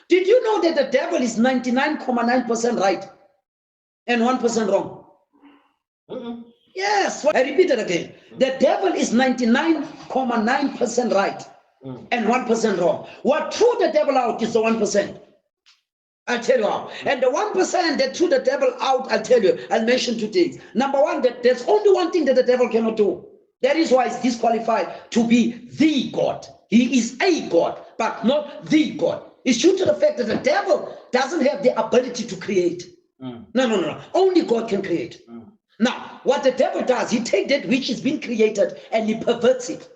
Did you know that the devil is 99.9% right and 1% wrong? Yes, I repeat it again. The devil is 99.9% right and 1% wrong. What threw the devil out is the 1%. I'll tell you how. And the 1% that threw the devil out, I'll tell you, I'll mention two things. Number one, that there's only one thing that the devil cannot do. That is why he's disqualified to be the God. He is a God, but not the God. It's due to the fact that the devil doesn't have the ability to create. No. Only God can create. Now, what the devil does, he takes that which is being created and he perverts it.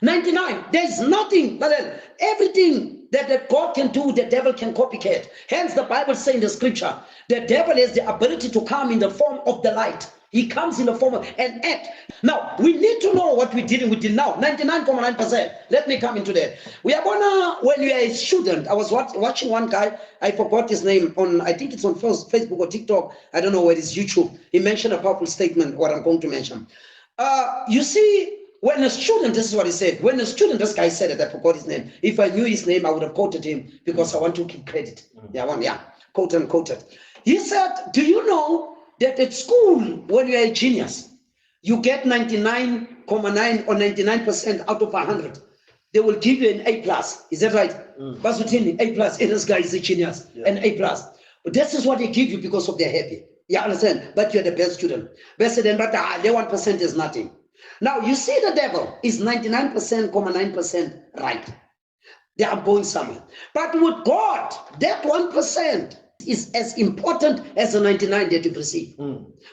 99, there's nothing, but everything that God can do, the devil can copycat. Hence, the Bible says in the scripture, the devil has the ability to come in the form of the light. He comes in the form of an act. Now, we need to know what we're dealing with now. 99.9%. Let me come into that. We are gonna, when you are a student, I was watching one guy, I forgot his name, on, I think it's on Facebook or TikTok, I don't know where it is, YouTube. He mentioned a powerful statement, what I'm going to mention. You see, when a student, this is what he said, when a student, this guy said it, I forgot his name. If I knew his name, I would have quoted him because I want to keep credit. Quoted. He said, do you know that at school, when you're a genius, you get 99.9 or 99% out of 100. They will give you an A+. Is that right? Basutini, A+. And this guy is a genius, an A+. But this is what they give you because of their happy. You understand? But you're the best student. Best student, but the 1% is nothing. Now, you see the devil is 99.9% right. They are going somewhere. But with God, that 1% is as important as the 99 that you receive.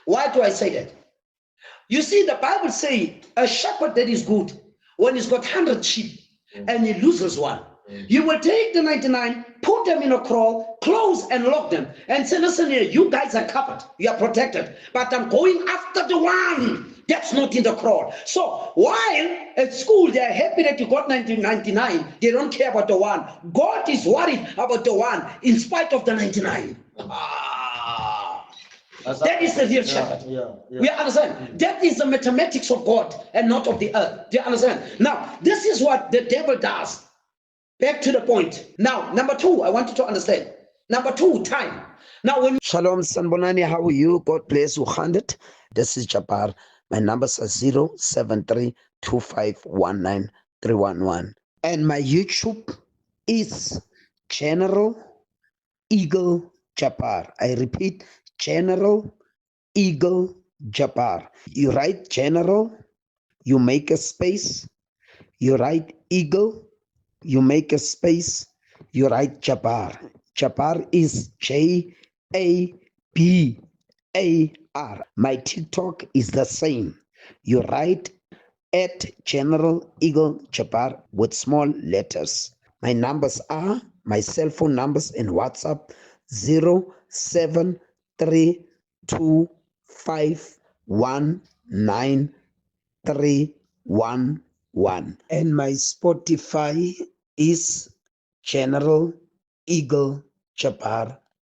Why do I say that? You see, the Bible says a shepherd that is good, when he's got 100 sheep and he loses one, you will take the 99, put them in a kraal, close and lock them, and say, listen here, you guys are covered, you are protected, but I'm going after the one that's not in the kraal. So while at school they're happy that you got 99, they don't care about the one. God is worried about the one in spite of the 99. That is the real shepherd. We understand. That is the mathematics of God and not of the earth. Do you understand? Now, this is what the devil does. Back to the point. Now, number two, I want you to understand. Number two, time. Now, when Shalom Sanbonani, how are you? God bless you. 100. This is Jabbar. My numbers are 07325193111. And my YouTube is General Eagle Jabbar. I repeat, General Eagle Jabbar. You write General, you make a space, you write Eagle, you make a space, you write Jabbar. Jabbar is J-A-B-A-R. My TikTok is the same. You write at General Eagle Jabbar with small letters. My numbers are, my cell phone numbers in WhatsApp, 07325193111. And my Spotify is General Eagle Jabbar